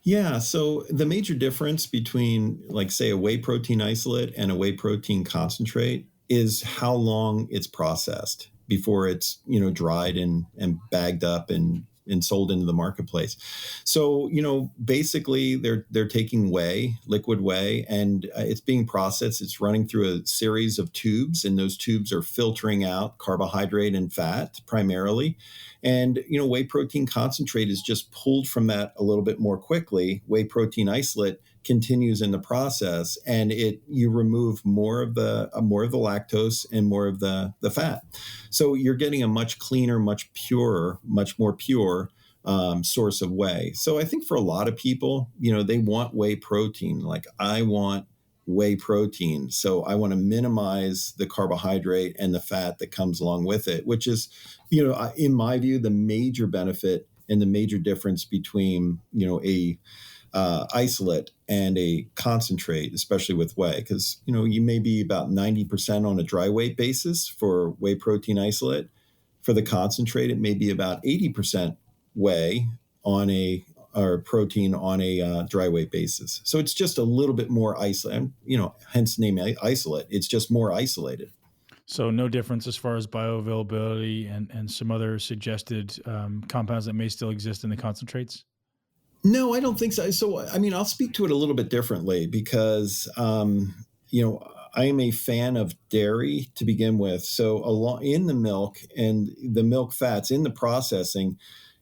Yeah, so the major difference between, like, say, a whey protein isolate and a whey protein concentrate is how long it's processed before it's dried and bagged up and and sold into the marketplace. So, basically they're taking whey, liquid whey, and it's being processed. It's running through a series of tubes, and those tubes are filtering out carbohydrate and fat primarily. And, whey protein concentrate is just pulled from that a little bit more quickly. Whey protein isolate continues in the process, and you remove more of the lactose and more of the fat. So you're getting a much cleaner, much more pure source of whey. So I think for a lot of people, they want whey protein. Like, I want whey protein, so I want to minimize the carbohydrate and the fat that comes along with it, which is, in my view, the major benefit and the major difference between, a isolate and a concentrate, especially with whey, because you may be about 90% on a dry weight basis for whey protein isolate. For the concentrate, it may be about 80% whey or protein on a dry weight basis. So it's just a little bit more isolated, hence the name isolate. It's just more isolated. So no difference as far as bioavailability and some other suggested compounds that may still exist in the concentrates? No, I don't think so. So, I'll speak to it a little bit differently because, I am a fan of dairy to begin with. So in the milk and the milk fats in the processing,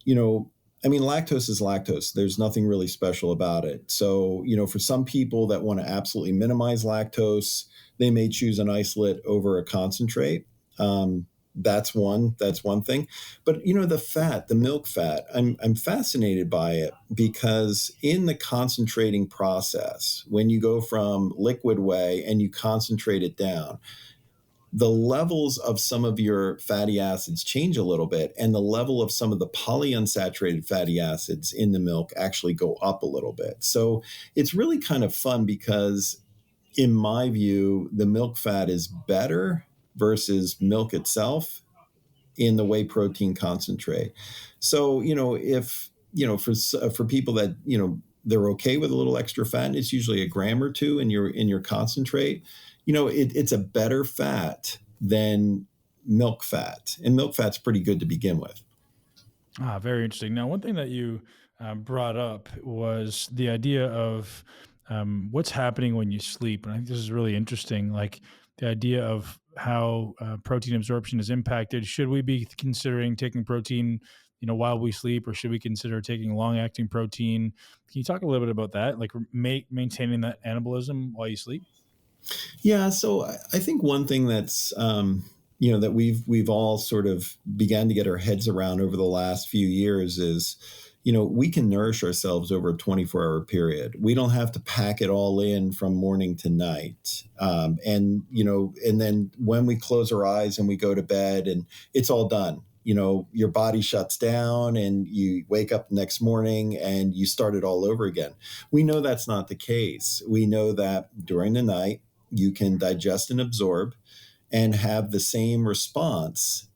lactose is lactose. There's nothing really special about it. So, for some people that want to absolutely minimize lactose, they may choose an isolate over a concentrate. That's one thing. But the milk fat, I'm fascinated by it because in the concentrating process, when you go from liquid whey and you concentrate it down, the levels of some of your fatty acids change a little bit, and the level of some of the polyunsaturated fatty acids in the milk actually go up a little bit. So it's really kind of fun because, in my view, the milk fat is better versus milk itself in the whey protein concentrate. So, if, for people that, they're okay with a little extra fat, and it's usually a gram or two in your concentrate, it's a better fat than milk fat. And milk fat's pretty good to begin with. Very interesting. Now, one thing that you brought up was the idea of what's happening when you sleep. And I think this is really interesting, like the idea of how protein absorption is impacted. Should we be considering taking protein, while we sleep, or should we consider taking long-acting protein? Can you talk a little bit about that, like maintaining that anabolism while you sleep? Yeah, so I think one thing that's that we've all sort of began to get our heads around over the last few years is, we can nourish ourselves over a 24-hour period. We don't have to pack it all in from morning to night. And then when we close our eyes and we go to bed and it's all done, your body shuts down and you wake up the next morning and you start it all over again. We know that's not the case. We know that during the night, you can digest and absorb and have the same response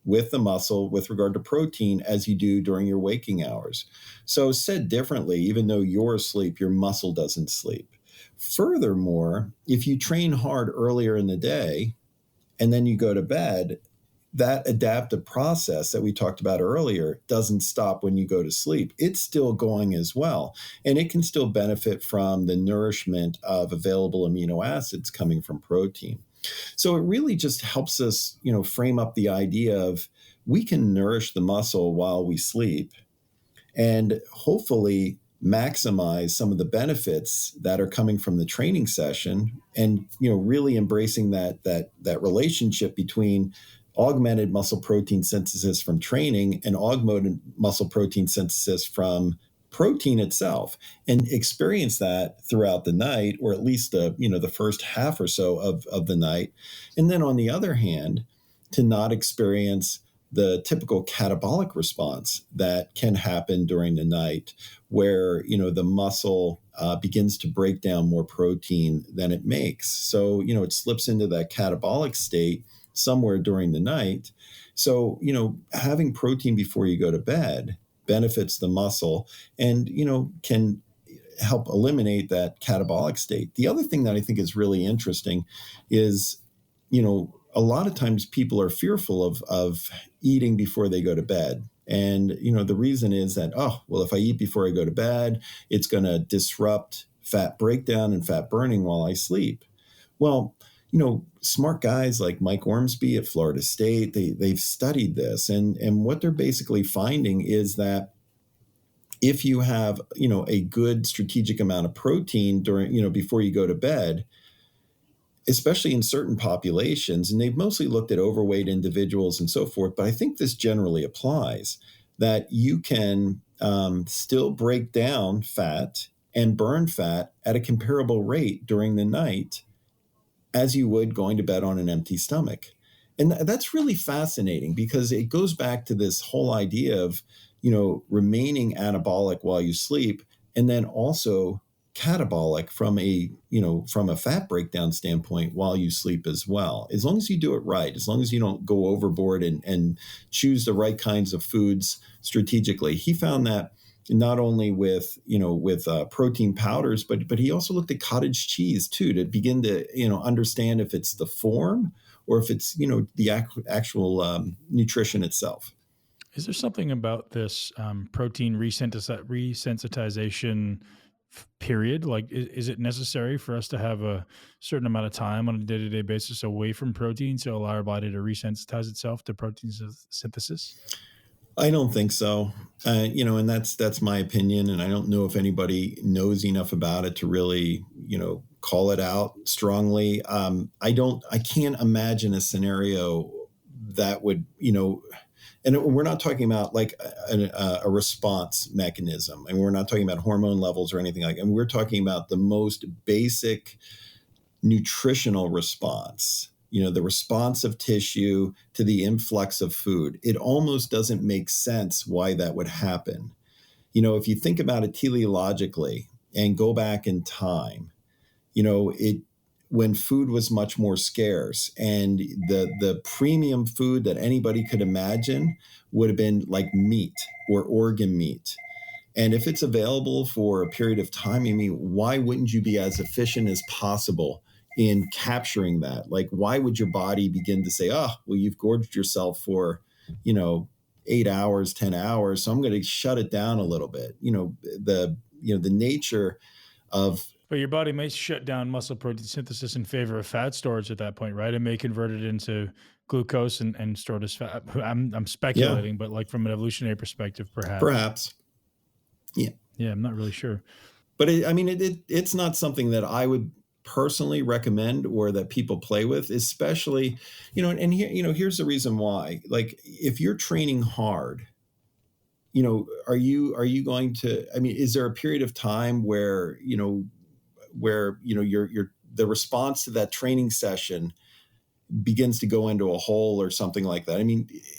with the muscle with regard to protein as you do during your waking hours. So said differently, even though you're asleep, your muscle doesn't sleep. Furthermore, if you train hard earlier in the day and then you go to bed, that adaptive process that we talked about earlier doesn't stop when you go to sleep. It's still going as well. And it can still benefit from the nourishment of available amino acids coming from protein. So it really just helps us, frame up the idea of we can nourish the muscle while we sleep and hopefully maximize some of the benefits that are coming from the training session and, really embracing that relationship between augmented muscle protein synthesis from training and augmented muscle protein synthesis from protein itself, and experience that throughout the night, or at least the first half or so of the night. And then on the other hand, to not experience the typical catabolic response that can happen during the night where, the muscle begins to break down more protein than it makes. So, it slips into that catabolic state somewhere during the night. So, having protein before you go to bed benefits the muscle and, can help eliminate that catabolic state. The other thing that I think is really interesting is, a lot of times people are fearful of eating before they go to bed. And, the reason is that, if I eat before I go to bed, it's going to disrupt fat breakdown and fat burning while I sleep. Well, smart guys like Mike Ormsby at Florida State, they've studied this. And what they're basically finding is that if you have, a good strategic amount of protein during, before you go to bed, especially in certain populations, and they've mostly looked at overweight individuals and so forth, but I think this generally applies, that you can still break down fat and burn fat at a comparable rate during the night as you would going to bed on an empty stomach. And that's really fascinating because it goes back to this whole idea of, remaining anabolic while you sleep, and then also catabolic from a fat breakdown standpoint while you sleep as well. As long as you do it right, as long as you don't go overboard and choose the right kinds of foods strategically. He found that not only with protein powders, but he also looked at cottage cheese too, to begin to, understand if it's the form or if it's, the actual nutrition itself. Is there something about this protein resensitization period? Like, is it necessary for us to have a certain amount of time on a day-to-day basis away from protein to allow our body to resensitize itself to protein synthesis? I don't think so. And that's my opinion. And I don't know if anybody knows enough about it to really, call it out strongly. I can't imagine a scenario that would, and we're not talking about like a response mechanism, and we're not talking about hormone levels or anything like that. And we're talking about the most basic nutritional response, the response of tissue to the influx of food. It almost doesn't make sense why that would happen. If you think about it teleologically and go back in time, when food was much more scarce, and the premium food that anybody could imagine would have been like meat or organ meat. And if it's available for a period of time, why wouldn't you be as efficient as possible in capturing that? Like, why would your body begin to say, you've gorged yourself for, 8 hours, 10 hours, so I'm going to shut it down a little bit. The nature of... But your body may shut down muscle protein synthesis in favor of fat storage at that point, right? It may convert it into glucose and store it as fat. I'm speculating, but like from an evolutionary perspective, perhaps. Yeah. Yeah, I'm not really sure. But it's not something that I would personally recommend or that people play with, especially, and here, here's the reason why. Like, if you're training hard, are you going to, is there a period of time where the response to that training session begins to go into a hole or something like that?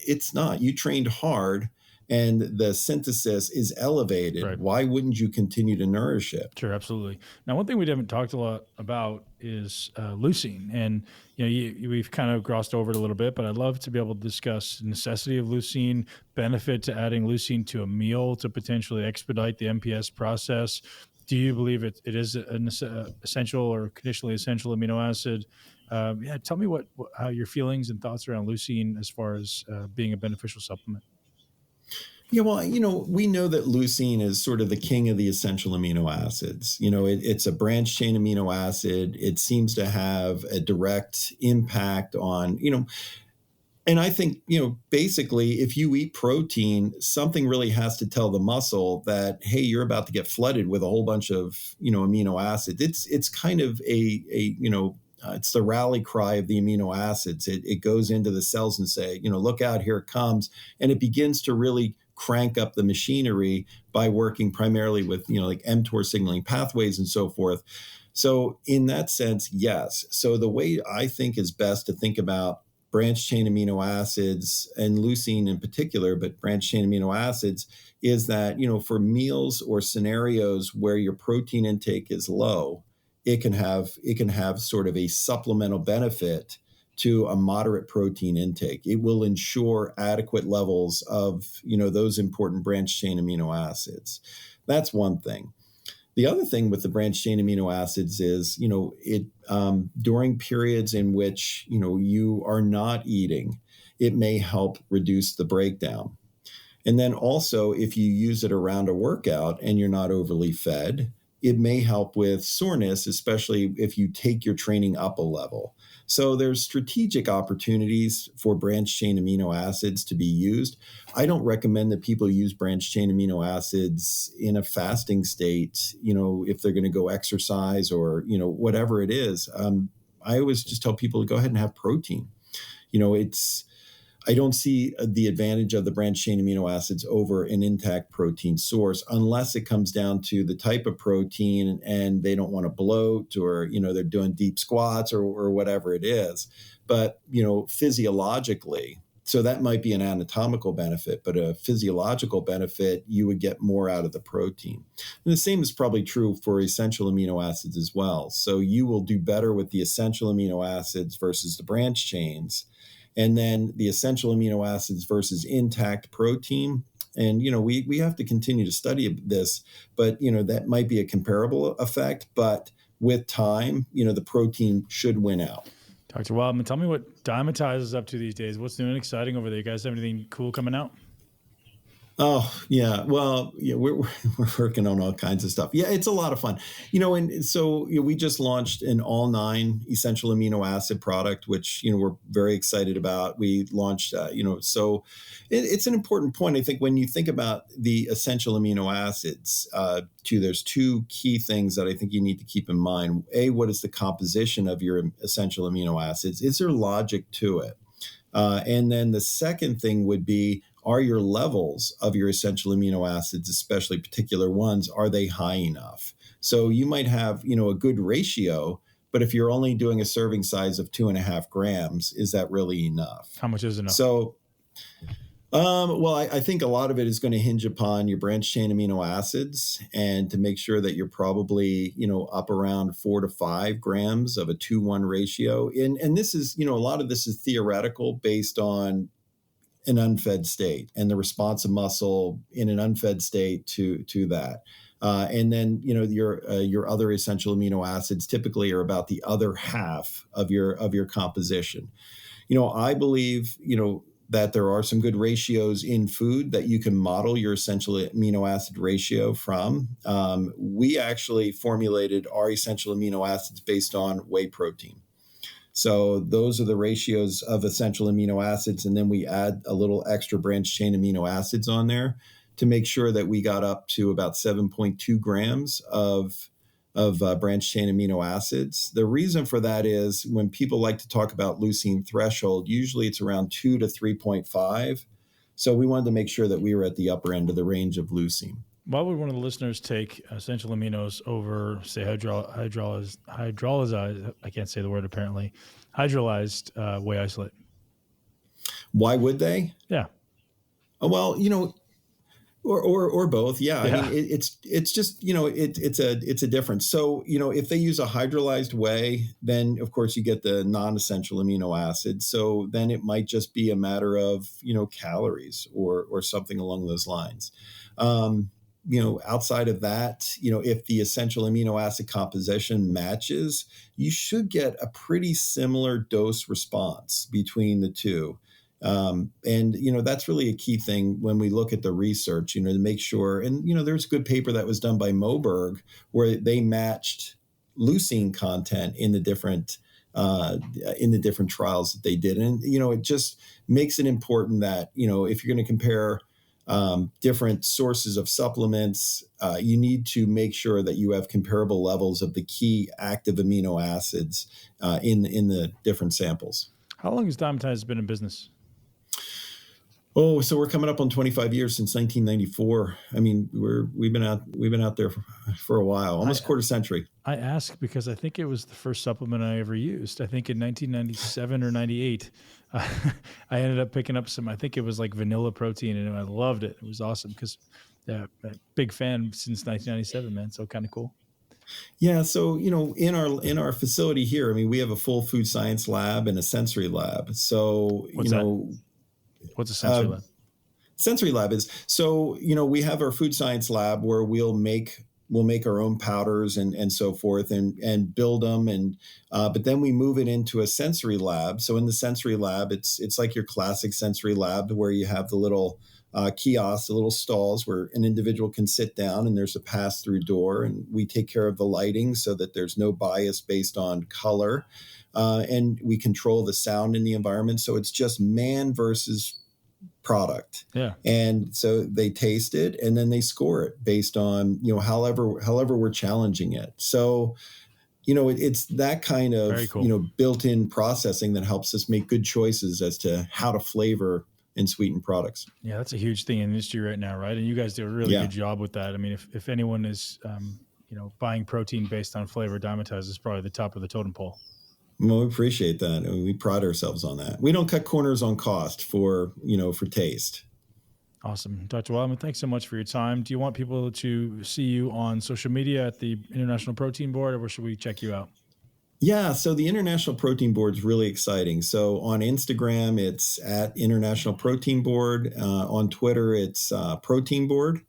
It's not. You trained hard and the synthesis is elevated. Right. Why wouldn't you continue to nourish it? Sure, absolutely. Now, one thing we haven't talked a lot about is leucine. And we've kind of glossed over it a little bit, but I'd love to be able to discuss the necessity of leucine, benefit to adding leucine to a meal to potentially expedite the MPS process. Do you believe it is an essential or conditionally essential amino acid? Tell me how your feelings and thoughts around leucine as far as being a beneficial supplement. Yeah, well, we know that leucine is sort of the king of the essential amino acids. It's a branched chain amino acid. It seems to have a direct impact on, and I think, basically, if you eat protein, something really has to tell the muscle that, hey, you're about to get flooded with a whole bunch of, amino acids. It's kind of it's the rally cry of the amino acids. It goes into the cells and say, look out, here it comes. And it begins to really crank up the machinery by working primarily with, like mTOR signaling pathways and so forth. So in that sense, yes. So the way I think is best to think about branched chain amino acids and leucine in particular, but branched chain amino acids, is that, for meals or scenarios where your protein intake is low, it can have sort of a supplemental benefit to a moderate protein intake. It will ensure adequate levels of, those important branched chain amino acids. That's one thing. The other thing with the branched chain amino acids is, during periods in which, you are not eating, it may help reduce the breakdown. And then also, if you use it around a workout and you're not overly fed, it may help with soreness, especially if you take your training up a level. So there's strategic opportunities for branched chain amino acids to be used. I don't recommend that people use branched chain amino acids in a fasting state, if they're going to go exercise or, whatever it is. I always just tell people to go ahead and have protein. I don't see the advantage of the branched chain amino acids over an intact protein source unless it comes down to the type of protein and they don't want to bloat or, they're doing deep squats or whatever it is. But, physiologically, so that might be an anatomical benefit, but a physiological benefit, you would get more out of the protein. And the same is probably true for essential amino acids as well. So you will do better with the essential amino acids versus the branched chains. And then the essential amino acids versus intact protein. And, we have to continue to study this, but, that might be a comparable effect. But with time, the protein should win out. Dr. Wildman, tell me what Dymatize is up to these days. What's new and exciting over there? You guys have anything cool coming out? Oh, yeah. Well, we're working on all kinds of stuff. Yeah, it's a lot of fun. And so we just launched an all 9 essential amino acid product, which, we're very excited about. We launched, so it's an important point. I think when you think about the essential amino acids, there's 2 key things that I think you need to keep in mind. A, what is the composition of your essential amino acids? Is there logic to it? And then the second thing would be, are your levels of your essential amino acids, especially particular ones, are they high enough? So you might have, a good ratio, but if you're only doing a serving size of 2.5 grams, is that really enough? How much is enough? So, I think a lot of it is going to hinge upon your branched chain amino acids and to make sure that you're probably, up around 4 to 5 grams of a 2-1 ratio. And this is, a lot of this is theoretical based on an unfed state and the response of muscle in an unfed state to that. And then, your other essential amino acids typically are about the other half of your composition. I believe, that there are some good ratios in food that you can model your essential amino acid ratio from. We actually formulated our essential amino acids based on whey protein. So those are the ratios of essential amino acids. And then we add a little extra branched chain amino acids on there to make sure that we got up to about 7.2 grams of branched chain amino acids. The reason for that is when people like to talk about leucine threshold, usually it's around 2 to 3.5. So we wanted to make sure that we were at the upper end of the range of leucine. Why would one of the listeners take essential aminos over, say, hydrolyzed, I can't say the word apparently, hydrolyzed whey isolate? Why would they? Yeah. Well, or both. Yeah. Yeah. I mean, it's just, it's a difference. So, if they use a hydrolyzed whey, then of course you get the non-essential amino acids. So then it might just be a matter of, calories or something along those lines. Outside of that, if the essential amino acid composition matches, you should get a pretty similar dose response between the two. And that's really a key thing when we look at the research, to make sure. And, there's a good paper that was done by Moberg where they matched leucine content in the different trials that they did. And, it just makes it important that, if you're going to compare different sources of supplements, you need to make sure that you have comparable levels of the key active amino acids in the different samples. How long has Dymatize been in business? Oh, so we're coming up on 25 years since 1994. I mean, we've been out there for a while, almost quarter century. I ask because I think it was the first supplement I ever used. I think in 1997 or 98, I ended up picking up some. I think it was like vanilla protein, and I loved it. It was awesome because, big fan since 1997, man. So kind of cool. Yeah. So, in our facility here, I mean, we have a full food science lab and a sensory lab. So, What's that? What's a sensory lab? Sensory lab is, so, we have our food science lab where we'll make we'll make our own powders and so forth and build them. But then we move it into a sensory lab. So in the sensory lab, it's like your classic sensory lab where you have the little kiosks, the little stalls where an individual can sit down and there's a pass-through door, and we take care of the lighting so that there's no bias based on color. And we control the sound in the environment. So it's just man versus product. Yeah. And so they taste it and then they score it based on, however we're challenging it. So, it's that kind of, Very cool. built-in processing that helps us make good choices as to how to flavor and sweeten products. Yeah, that's a huge thing in the industry right now, right? And you guys do a really good job with that. I mean, if anyone is, buying protein based on flavor, Dymatize is probably the top of the totem pole. Well, we appreciate that. We pride ourselves on that. We don't cut corners on cost for taste. Awesome. Dr. Wildman, thanks so much for your time. Do you want people to see you on social media at the International Protein Board, or where should we check you out? Yeah, so the International Protein Board is really exciting. So on Instagram, it's at International Protein Board. On Twitter, it's Protein Board.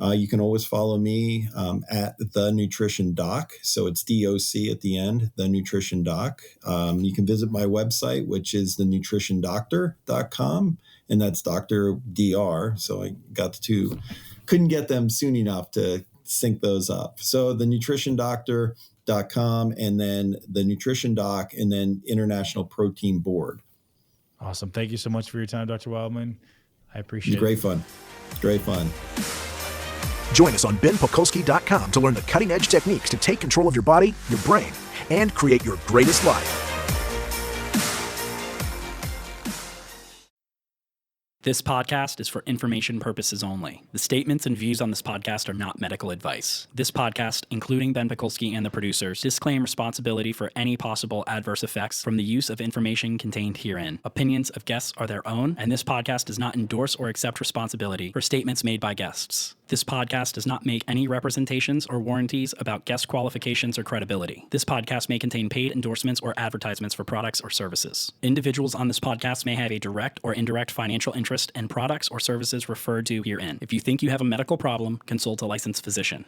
You can always follow me at The Nutrition Doc. So it's DOC at the end, The Nutrition Doc. You can visit my website, which is thenutritiondoctor.com, and that's Dr. DR. So I got the two, couldn't get them soon enough to sync those up. So thenutritiondoctor.com, and then The Nutrition Doc, and then International Protein Board. Awesome. Thank you so much for your time, Dr. Wildman. I appreciate it. Great fun. Great fun. Join us on benpakulski.com to learn the cutting-edge techniques to take control of your body, your brain, and create your greatest life. This podcast is for information purposes only. The statements and views on this podcast are not medical advice. This podcast, including Ben Pakulski and the producers, disclaim responsibility for any possible adverse effects from the use of information contained herein. Opinions of guests are their own, and this podcast does not endorse or accept responsibility for statements made by guests. This podcast does not make any representations or warranties about guest qualifications or credibility. This podcast may contain paid endorsements or advertisements for products or services. Individuals on this podcast may have a direct or indirect financial interest in products or services referred to herein. If you think you have a medical problem, consult a licensed physician.